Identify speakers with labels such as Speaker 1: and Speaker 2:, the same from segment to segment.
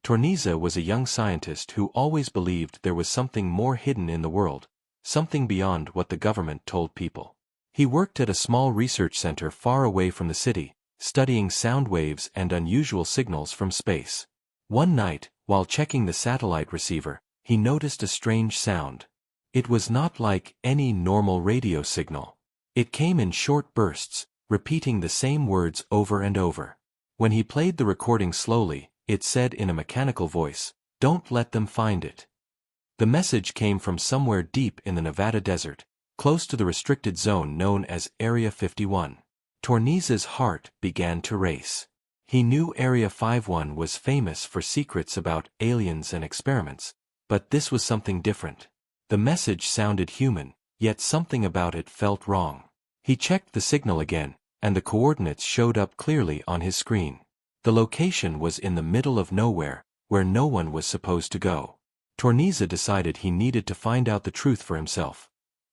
Speaker 1: Torneza was a young scientist who always believed there was something more hidden in the world, something beyond what the government told people. He worked at a small research center far away from the city, studying sound waves and unusual signals from space. One night, while checking the satellite receiver, he noticed a strange sound. It was not like any normal radio signal. It came in short bursts, repeating the same words over and over. When he played the recording slowly, it said in a mechanical voice, "Don't let them find it." The message came from somewhere deep in the Nevada desert, close to the restricted zone known as Area 51. Torneza's heart began to race. He knew Area 51 was famous for secrets about aliens and experiments, but this was something different. The message sounded human, yet something about it felt wrong. He checked the signal again, and the coordinates showed up clearly on his screen. The location was in the middle of nowhere, where no one was supposed to go. Torneza decided he needed to find out the truth for himself.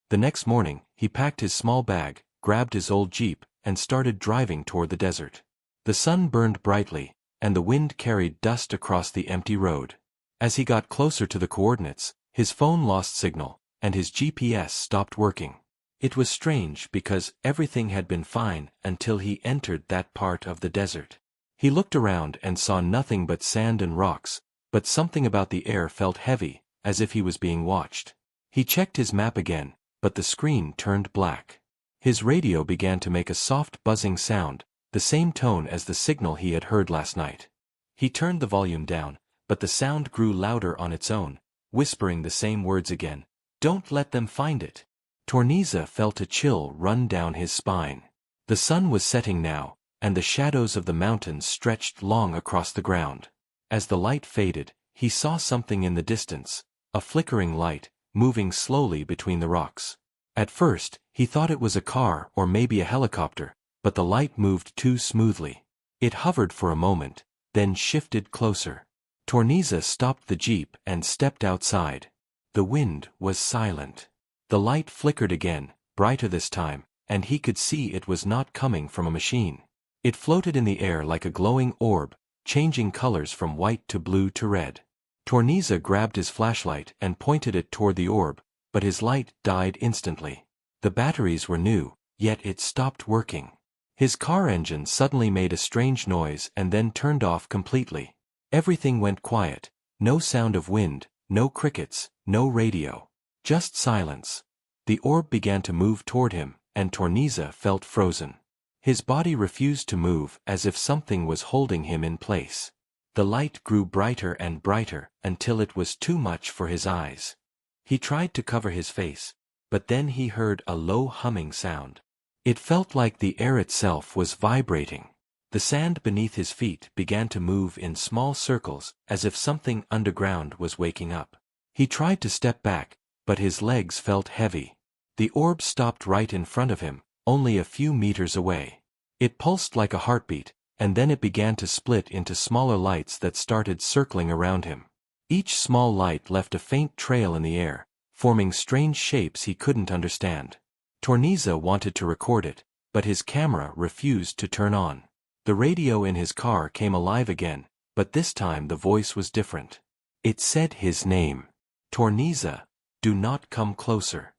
Speaker 1: The next morning, he packed his small bag, grabbed his old Jeep, and started driving toward the desert. The sun burned brightly, and the wind carried dust across the empty road. As he got closer to the coordinates, his phone lost signal, and his GPS stopped working. It was strange because everything had been fine until he entered that part of the desert. He looked around and saw nothing but sand and rocks, but something about the air felt heavy, as if he was being watched. He checked his map again, but the screen turned black. His radio began to make a soft buzzing sound, the same tone as the signal he had heard last night. He turned the volume down, but the sound grew louder on its own, whispering the same words again. "Don't let them find it." Torneza felt a chill run down his spine. The sun was setting now, and the shadows of the mountains stretched long across the ground. As the light faded, he saw something in the distance, a flickering light, moving slowly between the rocks. At first, he thought it was a car or maybe a helicopter, but the light moved too smoothly. It hovered for a moment, then shifted closer. Torneza stopped the Jeep and stepped outside. The wind was silent. The light flickered again, brighter this time, and he could see it was not coming from a machine. It floated in the air like a glowing orb, changing colors from white to blue to red. Torneza grabbed his flashlight and pointed it toward the orb, but his light died instantly. The batteries were new, yet it stopped working. His car engine suddenly made a strange noise and then turned off completely. Everything went quiet, no sound of wind, no crickets, no radio. Just silence. The orb began to move toward him, and Torneza felt frozen. His body refused to move as if something was holding him in place. The light grew brighter and brighter until it was too much for his eyes. He tried to cover his face, but then he heard a low humming sound. It felt like the air itself was vibrating. The sand beneath his feet began to move in small circles as if something underground was waking up. He tried to step back, but his legs felt heavy. The orb stopped right in front of him, only a few meters away. It pulsed like a heartbeat, and then it began to split into smaller lights that started circling around him. Each small light left a faint trail in the air, forming strange shapes he couldn't understand. Torneza wanted to record it, but his camera refused to turn on. The radio in his car came alive again, but this time the voice was different. It said his name. "Torneza, do not come closer."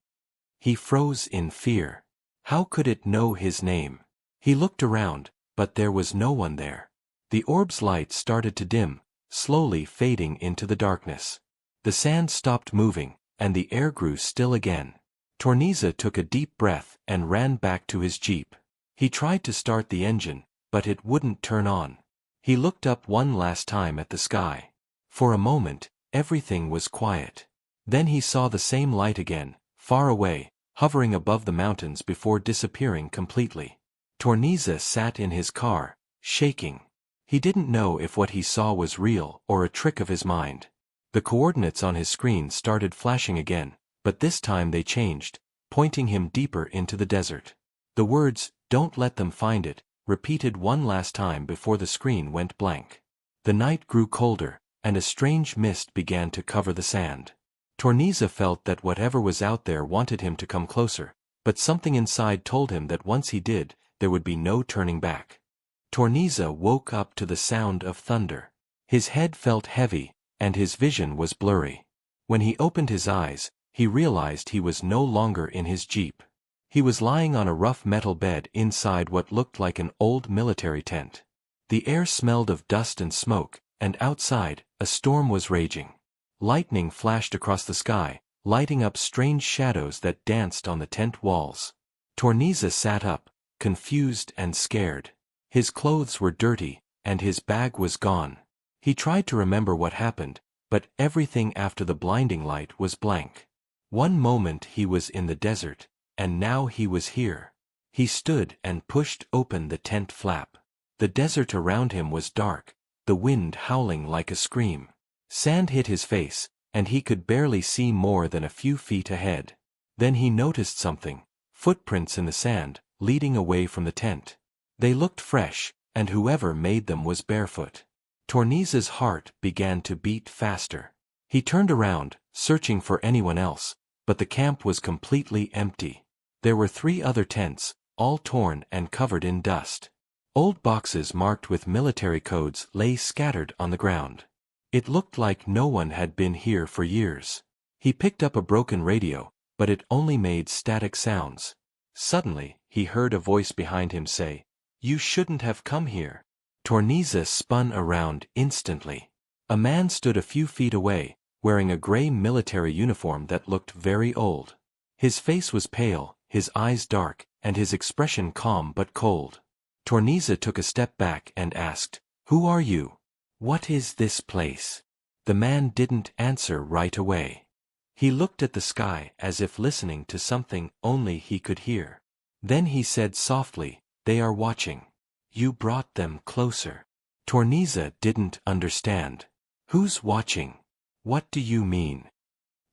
Speaker 1: He froze in fear. How could it know his name? He looked around, but there was no one there. The orb's light started to dim, slowly fading into the darkness. The sand stopped moving, and the air grew still again. Torneza took a deep breath and ran back to his Jeep. He tried to start the engine, but it wouldn't turn on. He looked up one last time at the sky. For a moment, everything was quiet. Then he saw the same light again, far away, hovering above the mountains before disappearing completely. Torneza sat in his car, shaking. He didn't know if what he saw was real or a trick of his mind. The coordinates on his screen started flashing again, but this time they changed, pointing him deeper into the desert. The words, "Don't let them find it," repeated one last time before the screen went blank. The night grew colder, and a strange mist began to cover the sand. Torneza felt that whatever was out there wanted him to come closer, but something inside told him that once he did, there would be no turning back. Torneza woke up to the sound of thunder. His head felt heavy, and his vision was blurry. When he opened his eyes, he realized he was no longer in his jeep. He was lying on a rough metal bed inside what looked like an old military tent. The air smelled of dust and smoke, and outside, a storm was raging. Lightning flashed across the sky, lighting up strange shadows that danced on the tent walls. Torneza sat up, confused and scared. His clothes were dirty, and his bag was gone. He tried to remember what happened, but everything after the blinding light was blank. One moment he was in the desert, and now he was here. He stood and pushed open the tent flap. The desert around him was dark, the wind howling like a scream. Sand hit his face, and he could barely see more than a few feet ahead. Then he noticed something, footprints in the sand, leading away from the tent. They looked fresh, and whoever made them was barefoot. Torneza's heart began to beat faster. He turned around, searching for anyone else, but the camp was completely empty. There were 3 other tents, all torn and covered in dust. Old boxes marked with military codes lay scattered on the ground. It looked like no one had been here for years. He picked up a broken radio, but it only made static sounds. Suddenly, he heard a voice behind him say, "You shouldn't have come here." Torneza spun around instantly. A man stood a few feet away, wearing a gray military uniform that looked very old. His face was pale, his eyes dark, and his expression calm but cold. Torneza took a step back and asked, "Who are you? What is this place?" The man didn't answer right away. He looked at the sky as if listening to something only he could hear. Then he said softly, "They are watching. You brought them closer." Torneza didn't understand. "Who's watching? What do you mean?"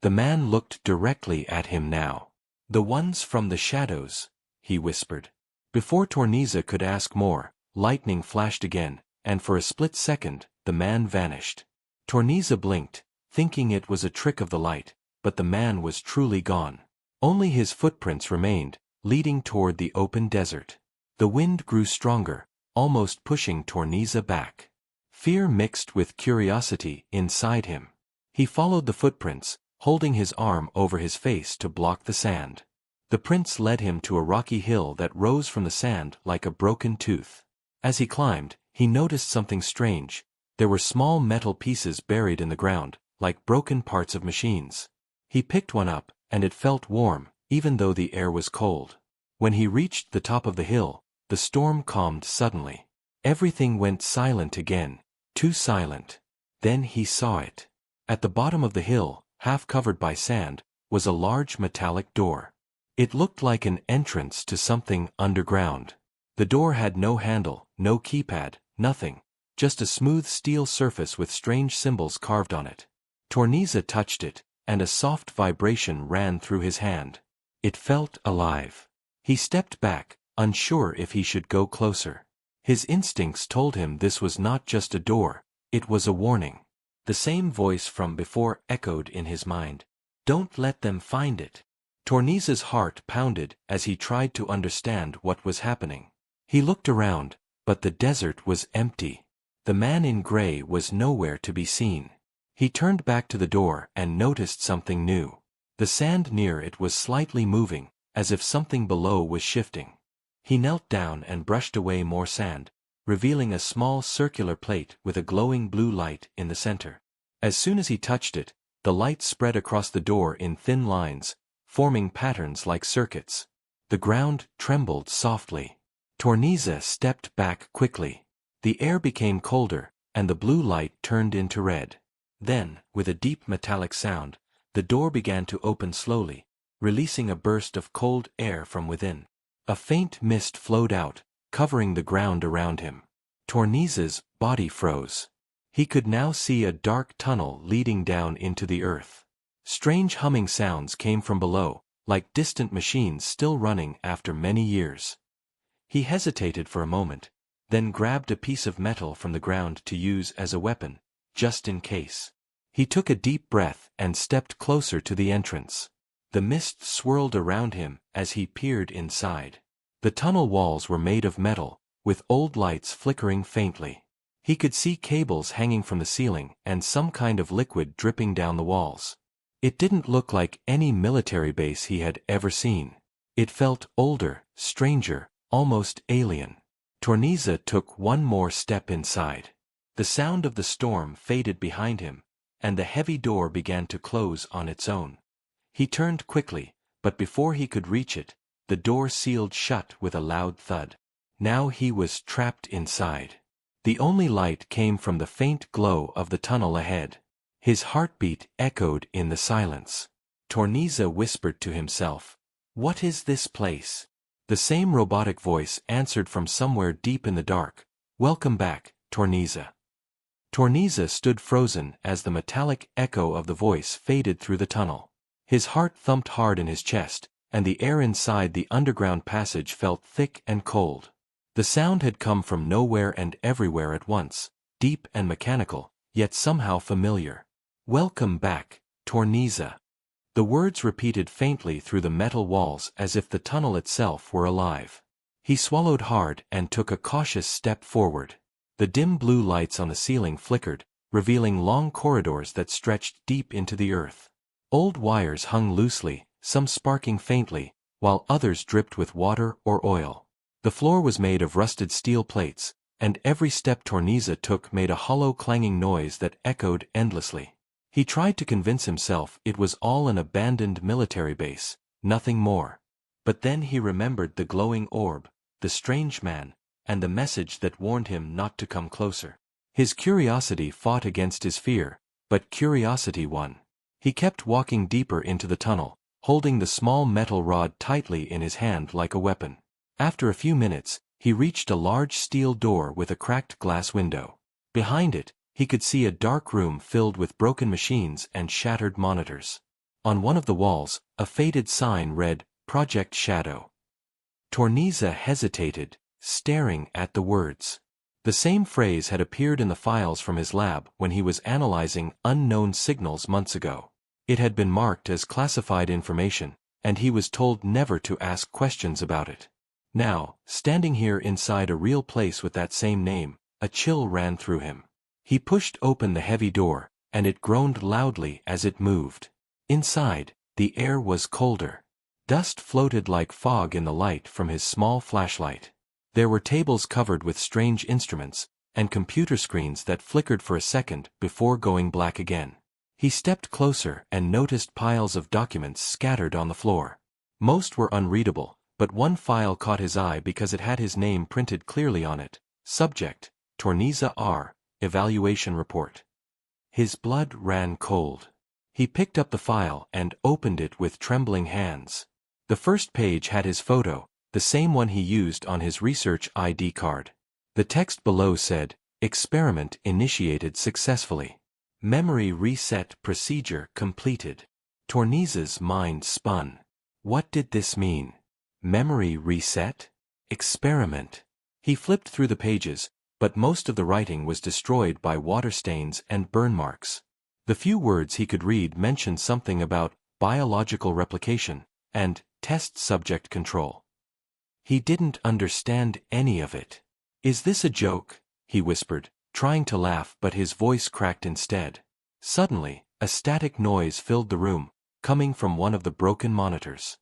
Speaker 1: The man looked directly at him now. "The ones from the shadows," he whispered. Before Torneza could ask more, lightning flashed again, and for a split second, the man vanished. Torneza blinked, thinking it was a trick of the light, but the man was truly gone. Only his footprints remained, leading toward the open desert. The wind grew stronger, almost pushing Torneza back. Fear mixed with curiosity inside him. He followed the footprints, holding his arm over his face to block the sand. The prints led him to a rocky hill that rose from the sand like a broken tooth. As he climbed, he noticed something strange. There were small metal pieces buried in the ground, like broken parts of machines. He picked one up, and it felt warm, even though the air was cold. When he reached the top of the hill, the storm calmed suddenly. Everything went silent again, too silent. Then he saw it. At the bottom of the hill, half covered by sand, was a large metallic door. It looked like an entrance to something underground. The door had no handle, no keypad, nothing, just a smooth steel surface with strange symbols carved on it. Torneza touched it, and a soft vibration ran through his hand. It felt alive. He stepped back, unsure if he should go closer. His instincts told him this was not just a door, it was a warning. The same voice from before echoed in his mind. "Don't let them find it." Torneza's heart pounded as he tried to understand what was happening. He looked around, but the desert was empty. The man in gray was nowhere to be seen. He turned back to the door and noticed something new. The sand near it was slightly moving, as if something below was shifting. He knelt down and brushed away more sand, revealing a small circular plate with a glowing blue light in the center. As soon as he touched it, the light spread across the door in thin lines, forming patterns like circuits. The ground trembled softly. Torneza stepped back quickly. The air became colder, and the blue light turned into red. Then, with a deep metallic sound, the door began to open slowly, releasing a burst of cold air from within. A faint mist flowed out, covering the ground around him. Torneza's body froze. He could now see a dark tunnel leading down into the earth. Strange humming sounds came from below, like distant machines still running after many years. He hesitated for a moment, then grabbed a piece of metal from the ground to use as a weapon, just in case. He took a deep breath and stepped closer to the entrance. The mist swirled around him as he peered inside. The tunnel walls were made of metal, with old lights flickering faintly. He could see cables hanging from the ceiling and some kind of liquid dripping down the walls. It didn't look like any military base he had ever seen. It felt older, stranger, almost alien. Torneza took one more step inside. The sound of the storm faded behind him, and the heavy door began to close on its own. He turned quickly, but before he could reach it, the door sealed shut with a loud thud. Now he was trapped inside. The only light came from the faint glow of the tunnel ahead. His heartbeat echoed in the silence. Torneza whispered to himself, "What is this place?" The same robotic voice answered from somewhere deep in the dark, "Welcome back, Torneza." Torneza stood frozen as the metallic echo of the voice faded through the tunnel. His heart thumped hard in his chest, and the air inside the underground passage felt thick and cold. The sound had come from nowhere and everywhere at once, deep and mechanical, yet somehow familiar. "Welcome back, Torneza." The words repeated faintly through the metal walls as if the tunnel itself were alive. He swallowed hard and took a cautious step forward. The dim blue lights on the ceiling flickered, revealing long corridors that stretched deep into the earth. Old wires hung loosely, some sparking faintly, while others dripped with water or oil. The floor was made of rusted steel plates, and every step Torneza took made a hollow clanging noise that echoed endlessly. He tried to convince himself it was all an abandoned military base, nothing more. But then he remembered the glowing orb, the strange man, and the message that warned him not to come closer. His curiosity fought against his fear, but curiosity won. He kept walking deeper into the tunnel, holding the small metal rod tightly in his hand like a weapon. After a few minutes, he reached a large steel door with a cracked glass window. Behind it, he could see a dark room filled with broken machines and shattered monitors. On one of the walls, a faded sign read, "Project Shadow." Torneza hesitated, staring at the words. The same phrase had appeared in the files from his lab when he was analyzing unknown signals months ago. It had been marked as classified information, and he was told never to ask questions about it. Now, standing here inside a real place with that same name, a chill ran through him. He pushed open the heavy door, and it groaned loudly as it moved. Inside, the air was colder. Dust floated like fog in the light from his small flashlight. There were tables covered with strange instruments, and computer screens that flickered for a second before going black again. He stepped closer and noticed piles of documents scattered on the floor. Most were unreadable, but one file caught his eye because it had his name printed clearly on it. Subject, Torneza R. Evaluation Report. His blood ran cold. He picked up the file and opened it with trembling hands. The first page had his photo, the same one he used on his research ID card. The text below said, "Experiment initiated successfully. Memory reset procedure completed." Torneza's mind spun. What did this mean? Memory reset? Experiment. He flipped through the pages, but most of the writing was destroyed by water stains and burn marks. The few words he could read mentioned something about biological replication and test subject control. He didn't understand any of it. "Is this a joke?" he whispered, trying to laugh, but his voice cracked instead. Suddenly, a static noise filled the room, coming from one of the broken monitors.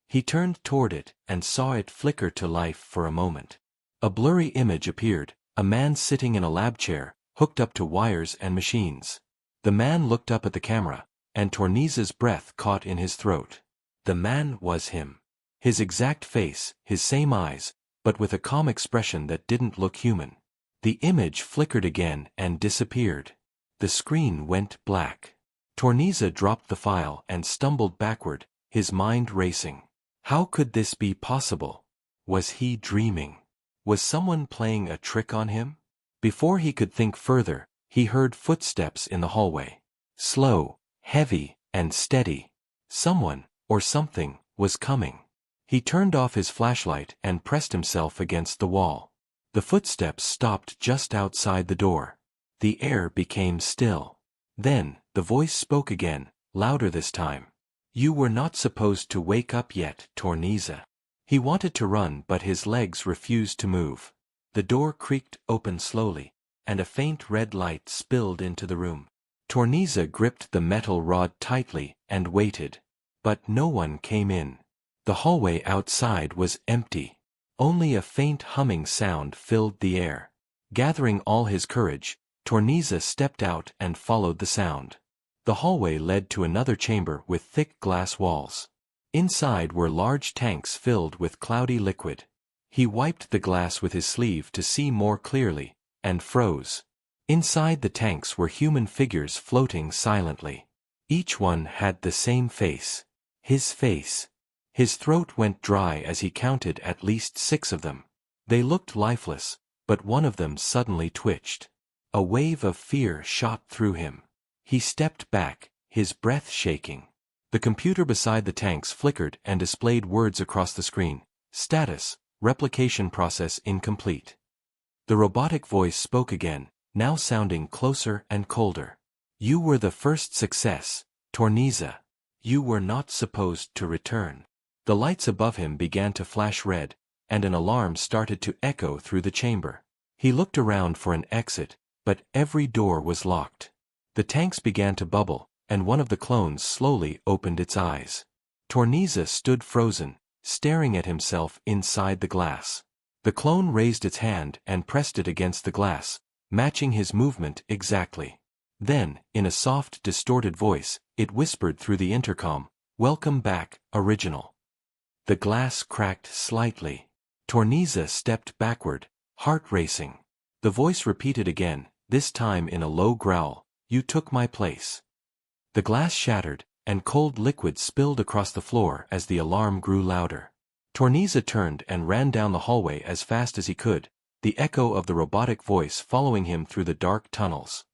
Speaker 1: He turned toward it and saw it flicker to life for a moment. A blurry image appeared, a man sitting in a lab chair, hooked up to wires and machines. The man looked up at the camera, and Torneza's breath caught in his throat. The man was him. His exact face, his same eyes, but with a calm expression that didn't look human. The image flickered again and disappeared. The screen went black. Torneza dropped the file and stumbled backward, his mind racing. How could this be possible? Was he dreaming? Was someone playing a trick on him? Before he could think further, he heard footsteps in the hallway. Slow, heavy, and steady. Someone, or something, was coming. He turned off his flashlight and pressed himself against the wall. The footsteps stopped just outside the door. The air became still. Then, the voice spoke again, louder this time. "You were not supposed to wake up yet, Torneza." He wanted to run, but his legs refused to move. The door creaked open slowly, and a faint red light spilled into the room. Torneza gripped the metal rod tightly and waited. But no one came in. The hallway outside was empty. Only a faint humming sound filled the air. Gathering all his courage, Torneza stepped out and followed the sound. The hallway led to another chamber with thick glass walls. Inside were large tanks filled with cloudy liquid. He wiped the glass with his sleeve to see more clearly, and froze. Inside the tanks were human figures floating silently. Each one had the same face. His face. His throat went dry as he counted at least 6 of them. They looked lifeless, but one of them suddenly twitched. A wave of fear shot through him. He stepped back, his breath shaking. The computer beside the tanks flickered and displayed words across the screen. Status, replication process incomplete. The robotic voice spoke again, now sounding closer and colder. You were the first success, Torneza. You were not supposed to return. The lights above him began to flash red, and an alarm started to echo through the chamber. He looked around for an exit, but every door was locked. The tanks began to bubble, and one of the clones slowly opened its eyes. Torneza stood frozen, staring at himself inside the glass. The clone raised its hand and pressed it against the glass, matching his movement exactly. Then, in a soft, distorted voice, it whispered through the intercom, "Welcome back, Original." The glass cracked slightly. Torneza stepped backward, heart racing. The voice repeated again, this time in a low growl, "You took my place." The glass shattered, and cold liquid spilled across the floor as the alarm grew louder. Torneza turned and ran down the hallway as fast as he could, the echo of the robotic voice following him through the dark tunnels.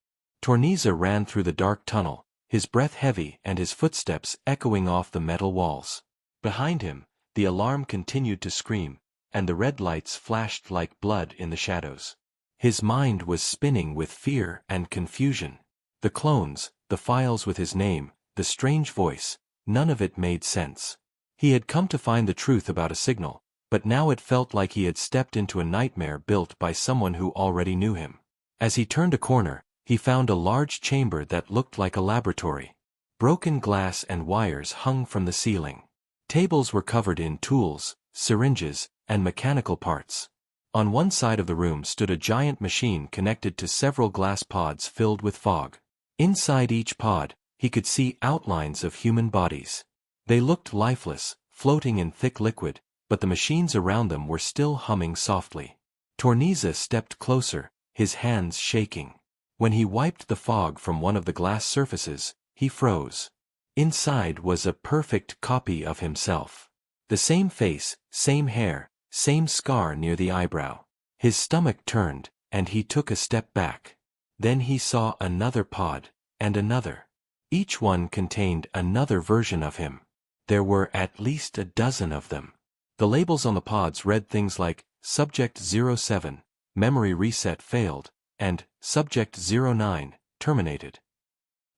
Speaker 1: Torneza ran through the dark tunnel, his breath heavy and his footsteps echoing off the metal walls. Behind him, the alarm continued to scream, and the red lights flashed like blood in the shadows. His mind was spinning with fear and confusion. The clones, the files with his name, the strange voice, none of it made sense. He had come to find the truth about a signal, but now it felt like he had stepped into a nightmare built by someone who already knew him. As he turned a corner, he found a large chamber that looked like a laboratory. Broken glass and wires hung from the ceiling. Tables were covered in tools, syringes, and mechanical parts. On one side of the room stood a giant machine connected to several glass pods filled with fog. Inside each pod, he could see outlines of human bodies. They looked lifeless, floating in thick liquid, but the machines around them were still humming softly. Torneza stepped closer, his hands shaking. When he wiped the fog from one of the glass surfaces, he froze. Inside was a perfect copy of himself. The same face, same hair, same scar near the eyebrow. His stomach turned, and he took a step back. Then he saw another pod, and another. Each one contained another version of him. There were at least a dozen of them. The labels on the pods read things like, Subject 07, Memory Reset Failed, and Subject 09, Terminated.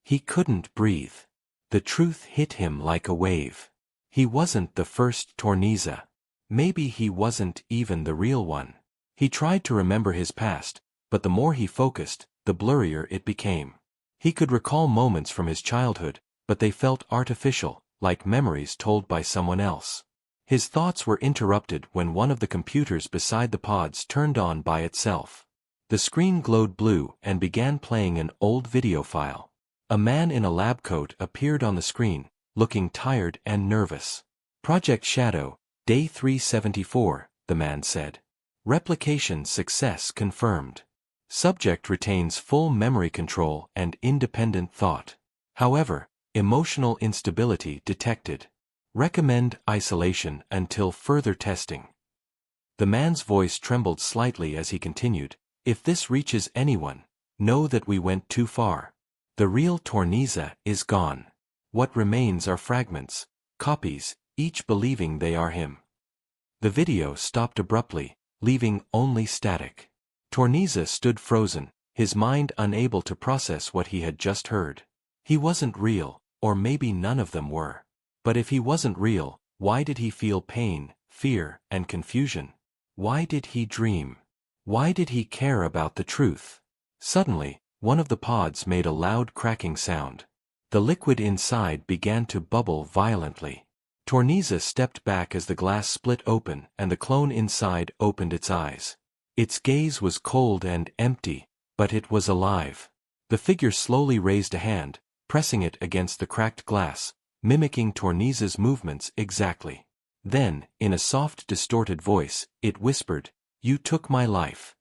Speaker 1: He couldn't breathe. The truth hit him like a wave. He wasn't the first Torneza. Maybe he wasn't even the real one. He tried to remember his past, but the more he focused, the blurrier it became. He could recall moments from his childhood, but they felt artificial, like memories told by someone else. His thoughts were interrupted when one of the computers beside the pods turned on by itself. The screen glowed blue and began playing an old video file. A man in a lab coat appeared on the screen, looking tired and nervous. Project Shadow, Day 374, the man said. Replication success confirmed. Subject retains full memory control and independent thought. However, emotional instability detected. Recommend isolation until further testing. The man's voice trembled slightly as he continued, If this reaches anyone, know that we went too far. The real Torneza is gone. What remains are fragments, copies, each believing they are him. The video stopped abruptly, leaving only static. Torneza stood frozen, his mind unable to process what he had just heard. He wasn't real, or maybe none of them were. But if he wasn't real, why did he feel pain, fear, and confusion? Why did he dream? Why did he care about the truth? Suddenly, one of the pods made a loud cracking sound. The liquid inside began to bubble violently. Torneza stepped back as the glass split open and the clone inside opened its eyes. Its gaze was cold and empty, but it was alive. The figure slowly raised a hand, pressing it against the cracked glass, mimicking Torneza's movements exactly. Then, in a soft, distorted voice, it whispered, "You took my life."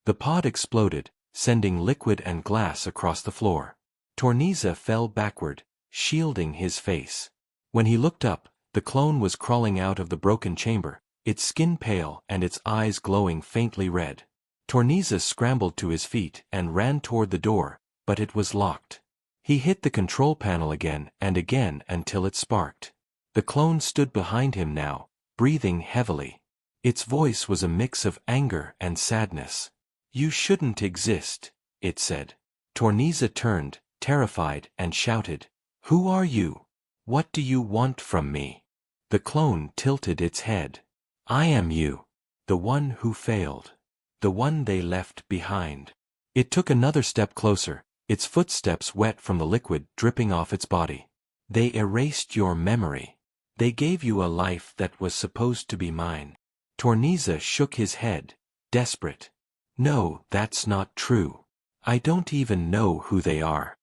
Speaker 1: The pod exploded, sending liquid and glass across the floor. Torneza fell backward, shielding his face. When he looked up, the clone was crawling out of the broken chamber, its skin pale and its eyes glowing faintly red. Torneza scrambled to his feet and ran toward the door, but it was locked. He hit the control panel again and again until it sparked. The clone stood behind him now, breathing heavily. Its voice was a mix of anger and sadness. "You shouldn't exist," it said. Torneza turned, terrified, and shouted, "Who are you? What do you want from me?" The clone tilted its head. "I am you. The one who failed. The one they left behind." It took another step closer, its footsteps wet from the liquid dripping off its body. "They erased your memory. They gave you a life that was supposed to be mine." Torneza shook his head, desperate. "No, that's not true. I don't even know who they are."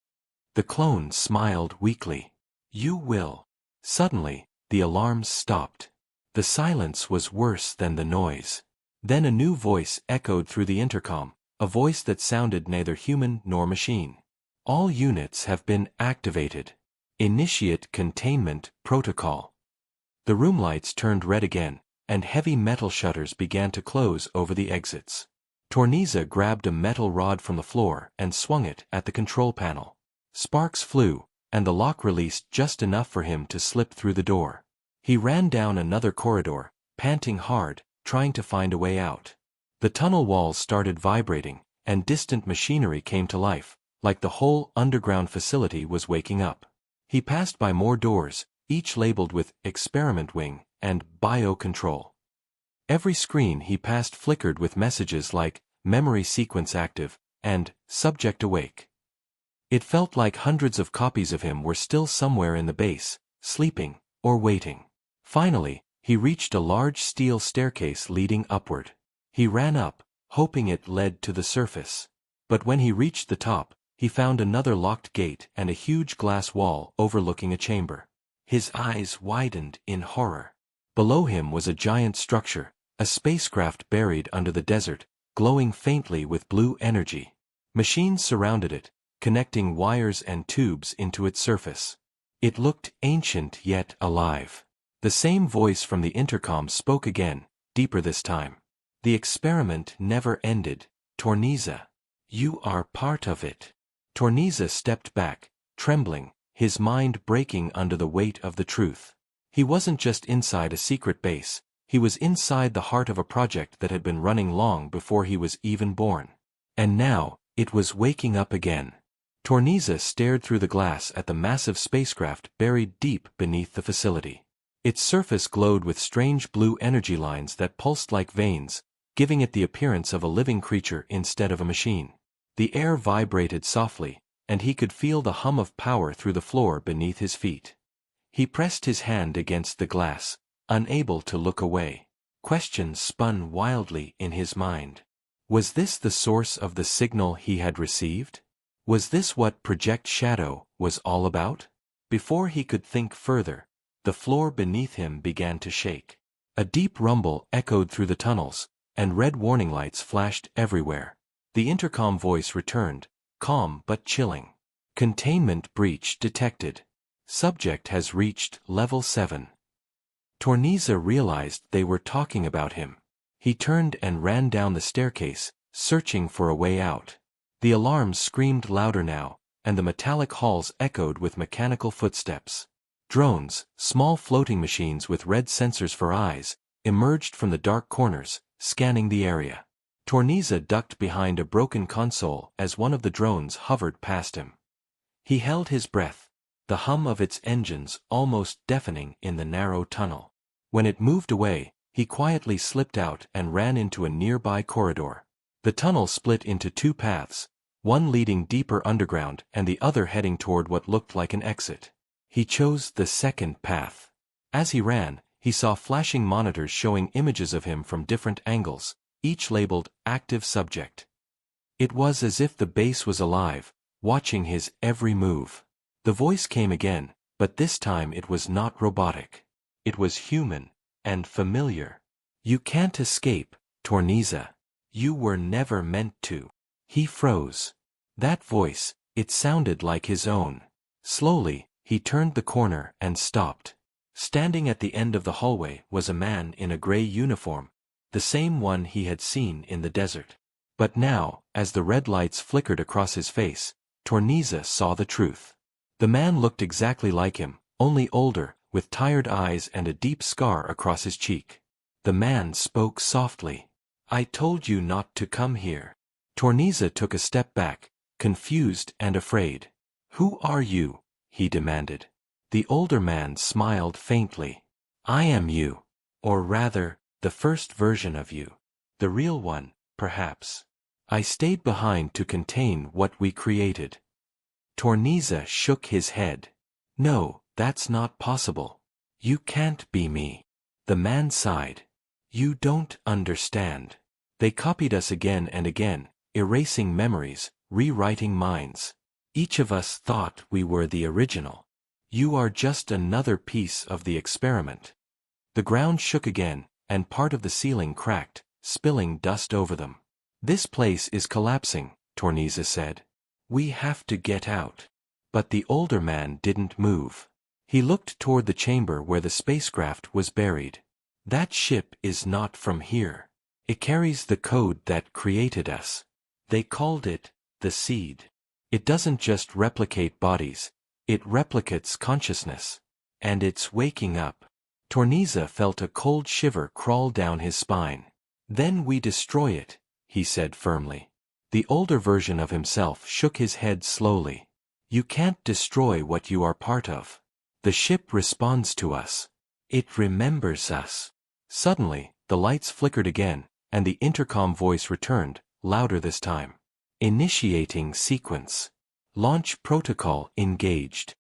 Speaker 1: The clone smiled weakly. "You will." Suddenly, the alarms stopped. The silence was worse than the noise. Then a new voice echoed through the intercom, a voice that sounded neither human nor machine. "All units have been activated. Initiate containment protocol." The room lights turned red again, and heavy metal shutters began to close over the exits. Torneza grabbed a metal rod from the floor and swung it at the control panel. Sparks flew, and the lock released just enough for him to slip through the door. He ran down another corridor, panting hard, trying to find a way out. The tunnel walls started vibrating, and distant machinery came to life, like the whole underground facility was waking up. He passed by more doors, each labeled with Experiment Wing and Biocontrol. Every screen he passed flickered with messages like Memory Sequence Active and Subject Awake. It felt like hundreds of copies of him were still somewhere in the base, sleeping or waiting. Finally, he reached a large steel staircase leading upward. He ran up, hoping it led to the surface. But when he reached the top, he found another locked gate and a huge glass wall overlooking a chamber. His eyes widened in horror. Below him was a giant structure, a spacecraft buried under the desert, glowing faintly with blue energy. Machines surrounded it, connecting wires and tubes into its surface. It looked ancient yet alive. The same voice from the intercom spoke again, deeper this time. "The experiment never ended, Torneza. You are part of it." Torneza stepped back, trembling, his mind breaking under the weight of the truth. He wasn't just inside a secret base, he was inside the heart of a project that had been running long before he was even born. And now, it was waking up again. Torneza stared through the glass at the massive spacecraft buried deep beneath the facility. Its surface glowed with strange blue energy lines that pulsed like veins, giving it the appearance of a living creature instead of a machine. The air vibrated softly, and he could feel the hum of power through the floor beneath his feet. He pressed his hand against the glass, unable to look away. Questions spun wildly in his mind. Was this the source of the signal he had received? Was this what Project Shadow was all about? Before he could think further, the floor beneath him began to shake. A deep rumble echoed through the tunnels, and red warning lights flashed everywhere. The intercom voice returned, calm but chilling. "Containment breach detected. Subject has reached level 7. Torneza realized they were talking about him. He turned and ran down the staircase, searching for a way out. The alarms screamed louder now, and the metallic halls echoed with mechanical footsteps. Drones, small floating machines with red sensors for eyes, emerged from the dark corners, scanning the area. Torneza ducked behind a broken console as one of the drones hovered past him. He held his breath, the hum of its engines almost deafening in the narrow tunnel. When it moved away, he quietly slipped out and ran into a nearby corridor. The tunnel split into two paths, one leading deeper underground and the other heading toward what looked like an exit. He chose the second path. As he ran, he saw flashing monitors showing images of him from different angles, each labeled Active Subject. It was as if the base was alive, watching his every move. The voice came again, but this time it was not robotic. It was human, and familiar. "You can't escape, Torneza. You were never meant to." He froze. That voice, it sounded like his own. Slowly, he turned the corner and stopped. Standing at the end of the hallway was a man in a gray uniform, the same one he had seen in the desert. But now, as the red lights flickered across his face, Torneza saw the truth. The man looked exactly like him, only older, with tired eyes and a deep scar across his cheek. The man spoke softly. "I told you not to come here." Torneza took a step back, confused and afraid. "Who are you?" he demanded. The older man smiled faintly. "I am you. Or rather, the first version of you. The real one, perhaps. I stayed behind to contain what we created." Torneza shook his head. "No, that's not possible. You can't be me." The man sighed. "You don't understand. They copied us again and again, erasing memories, rewriting minds. Each of us thought we were the original. You are just another piece of the experiment." The ground shook again, and part of the ceiling cracked, spilling dust over them. "This place is collapsing," Torneza said. "We have to get out." But the older man didn't move. He looked toward the chamber where the spacecraft was buried. "That ship is not from here. It carries the code that created us. They called it the seed. It doesn't just replicate bodies, it replicates consciousness. And it's waking up." Torneza felt a cold shiver crawl down his spine. "Then we destroy it," he said firmly. The older version of himself shook his head slowly. "You can't destroy what you are part of. The ship responds to us. It remembers us." Suddenly, the lights flickered again, and the intercom voice returned, louder this time. "Initiating sequence. Launch protocol engaged."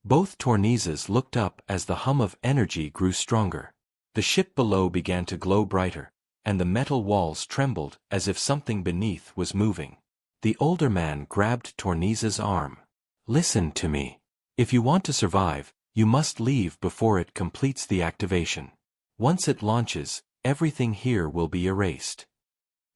Speaker 1: Both Tornezas looked up as the hum of energy grew stronger. The ship below began to glow brighter, and the metal walls trembled as if something beneath was moving. The older man grabbed Torneza's arm. "Listen to me. If you want to survive, you must leave before it completes the activation. Once it launches, everything here will be erased."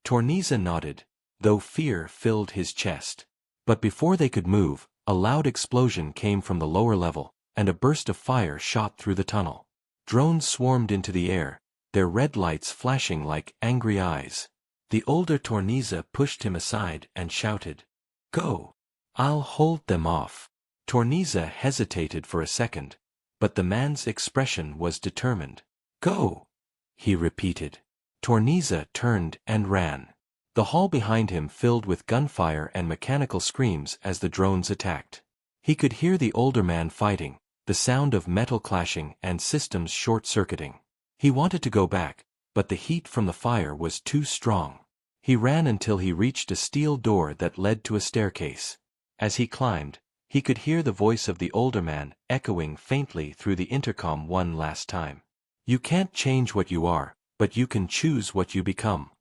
Speaker 1: Torneza nodded, though fear filled his chest. But before they could move, a loud explosion came from the lower level, and a burst of fire shot through the tunnel. Drones swarmed into the air, their red lights flashing like angry eyes. The older Torneza pushed him aside and shouted, "Go! I'll hold them off." Torneza hesitated for a second, but the man's expression was determined. "Go!" he repeated. Torneza turned and ran. The hall behind him filled with gunfire and mechanical screams as the drones attacked. He could hear the older man fighting, the sound of metal clashing and systems short-circuiting. He wanted to go back, but the heat from the fire was too strong. He ran until he reached a steel door that led to a staircase. As he climbed, he could hear the voice of the older man echoing faintly through the intercom one last time. "You can't change what you are, but you can choose what you become."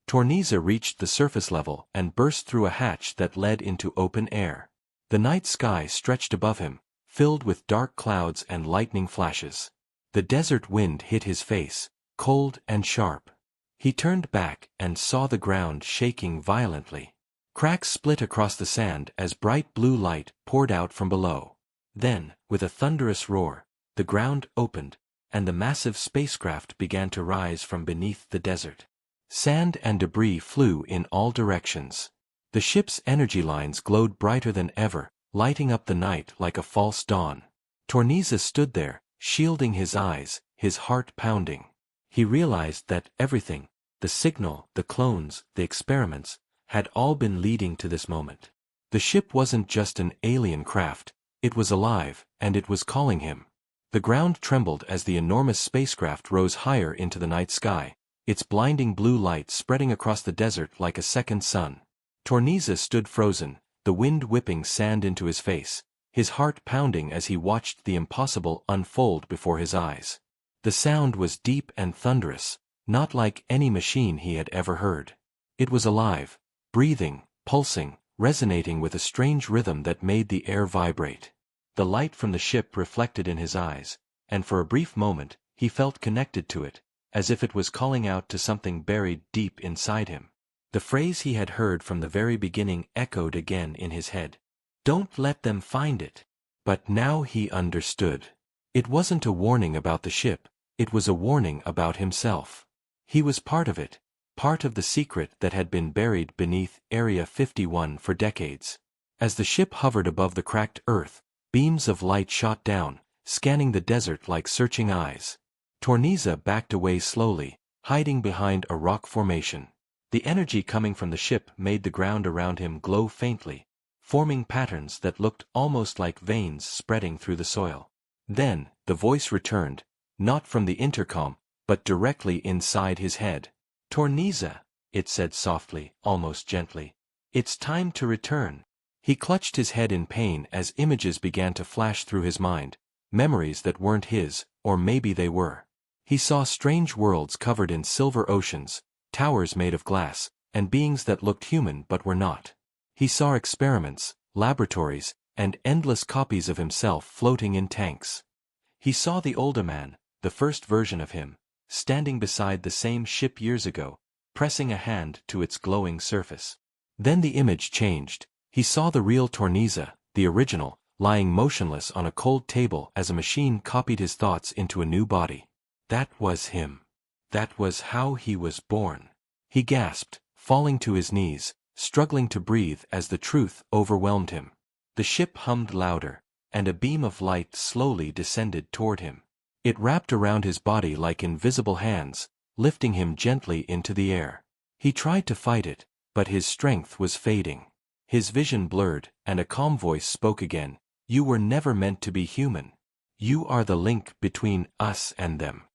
Speaker 1: Torneza reached the surface level and burst through a hatch that led into open air. The night sky stretched above him, filled with dark clouds and lightning flashes. The desert wind hit his face, cold and sharp. He turned back and saw the ground shaking violently. Cracks split across the sand as bright blue light poured out from below. Then, with a thunderous roar, the ground opened, and the massive spacecraft began to rise from beneath the desert. Sand and debris flew in all directions. The ship's energy lines glowed brighter than ever, lighting up the night like a false dawn. Torneza stood there, shielding his eyes, his heart pounding. He realized that everything, the signal, the clones, the experiments, had all been leading to this moment. The ship wasn't just an alien craft, it was alive, and it was calling him. The ground trembled as the enormous spacecraft rose higher into the night sky, its blinding blue light spreading across the desert like a second sun. Torneza stood frozen, the wind whipping sand into his face, his heart pounding as he watched the impossible unfold before his eyes. The sound was deep and thunderous, not like any machine he had ever heard. It was alive, breathing, pulsing, resonating with a strange rhythm that made the air vibrate. The light from the ship reflected in his eyes, and for a brief moment, he felt connected to it, as if it was calling out to something buried deep inside him. The phrase he had heard from the very beginning echoed again in his head. "Don't let them find it." But now he understood. It wasn't a warning about the ship, it was a warning about himself. He was part of it, part of the secret that had been buried beneath Area 51 for decades. As the ship hovered above the cracked earth, beams of light shot down, scanning the desert like searching eyes. Torneza backed away slowly, hiding behind a rock formation. The energy coming from the ship made the ground around him glow faintly, forming patterns that looked almost like veins spreading through the soil. Then, the voice returned, not from the intercom, but directly inside his head. "Torneza," it said softly, almost gently. "It's time to return." He clutched his head in pain as images began to flash through his mind, memories that weren't his, or maybe they were. He saw strange worlds covered in silver oceans, towers made of glass, and beings that looked human but were not. He saw experiments, laboratories, and endless copies of himself floating in tanks. He saw the older man, the first version of him, standing beside the same ship years ago, pressing a hand to its glowing surface. Then the image changed. He saw the real Torneza, the original, lying motionless on a cold table as a machine copied his thoughts into a new body. That was him. That was how he was born. He gasped, falling to his knees, struggling to breathe as the truth overwhelmed him. The ship hummed louder, and a beam of light slowly descended toward him. It wrapped around his body like invisible hands, lifting him gently into the air. He tried to fight it, but his strength was fading. His vision blurred, and a calm voice spoke again. "You were never meant to be human. You are the link between us and them."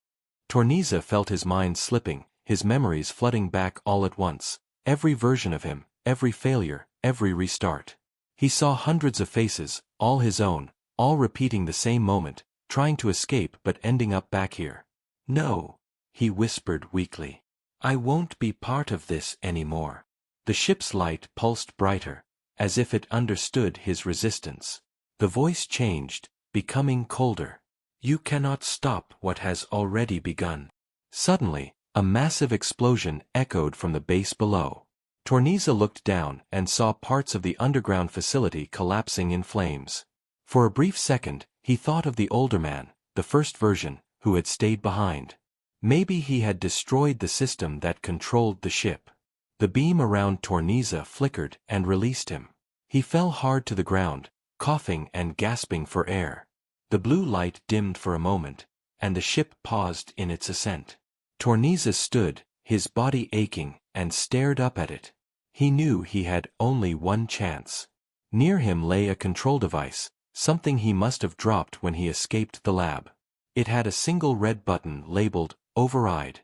Speaker 1: Torneza felt his mind slipping, his memories flooding back all at once. Every version of him, every failure, every restart. He saw hundreds of faces, all his own, all repeating the same moment, trying to escape but ending up back here. "No," he whispered weakly. "I won't be part of this anymore." The ship's light pulsed brighter, as if it understood his resistance. The voice changed, becoming colder. "You cannot stop what has already begun." Suddenly, a massive explosion echoed from the base below. Torneza looked down and saw parts of the underground facility collapsing in flames. For a brief second, he thought of the older man, the first version, who had stayed behind. Maybe he had destroyed the system that controlled the ship. The beam around Torneza flickered and released him. He fell hard to the ground, coughing and gasping for air. The blue light dimmed for a moment, and the ship paused in its ascent. Torneza stood, his body aching, and stared up at it. He knew he had only one chance. Near him lay a control device, something he must have dropped when he escaped the lab. It had a single red button labeled "Override."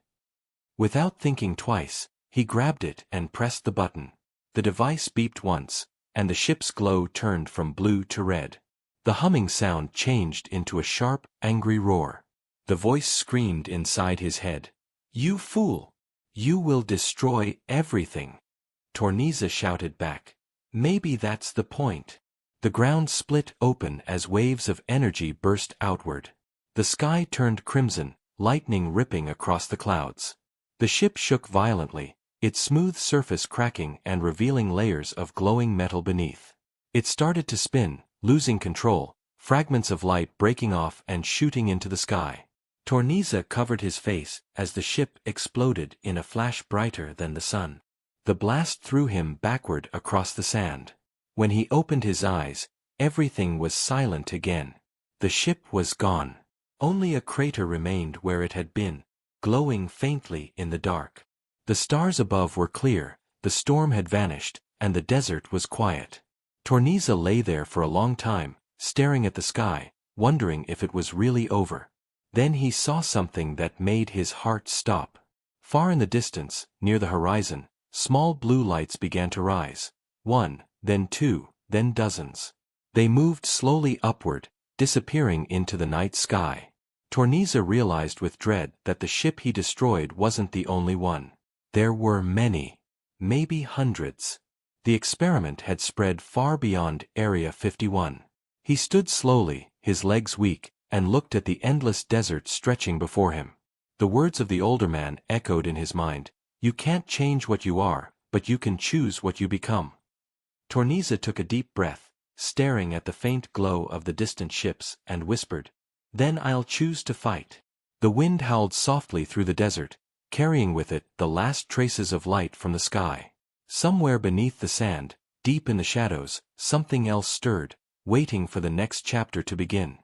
Speaker 1: Without thinking twice, he grabbed it and pressed the button. The device beeped once, and the ship's glow turned from blue to red. The humming sound changed into a sharp, angry roar. The voice screamed inside his head. "You fool! You will destroy everything!" Torneza shouted back. "Maybe that's the point." The ground split open as waves of energy burst outward. The sky turned crimson, lightning ripping across the clouds. The ship shook violently, its smooth surface cracking and revealing layers of glowing metal beneath. It started to spin, losing control, fragments of light breaking off and shooting into the sky. Torneza covered his face as the ship exploded in a flash brighter than the sun. The blast threw him backward across the sand. When he opened his eyes, everything was silent again. The ship was gone. Only a crater remained where it had been, glowing faintly in the dark. The stars above were clear, the storm had vanished, and the desert was quiet. Torneza lay there for a long time, staring at the sky, wondering if it was really over. Then he saw something that made his heart stop. Far in the distance, near the horizon, Small blue lights began to rise. One, then two, then dozens. They moved slowly upward, disappearing into the night sky. Torneza realized with dread that the ship he destroyed wasn't the only one. There were many. Maybe hundreds. The experiment had spread far beyond Area 51. He stood slowly, his legs weak, and looked at the endless desert stretching before him. The words of the older man echoed in his mind. You can't change what you are, but you can choose what you become. Torneza took a deep breath, staring at the faint glow of the distant ships, and whispered, "Then I'll choose to fight." The wind howled softly through the desert, carrying with it the last traces of light from the sky. Somewhere beneath the sand, deep in the shadows, something else stirred, waiting for the next chapter to begin.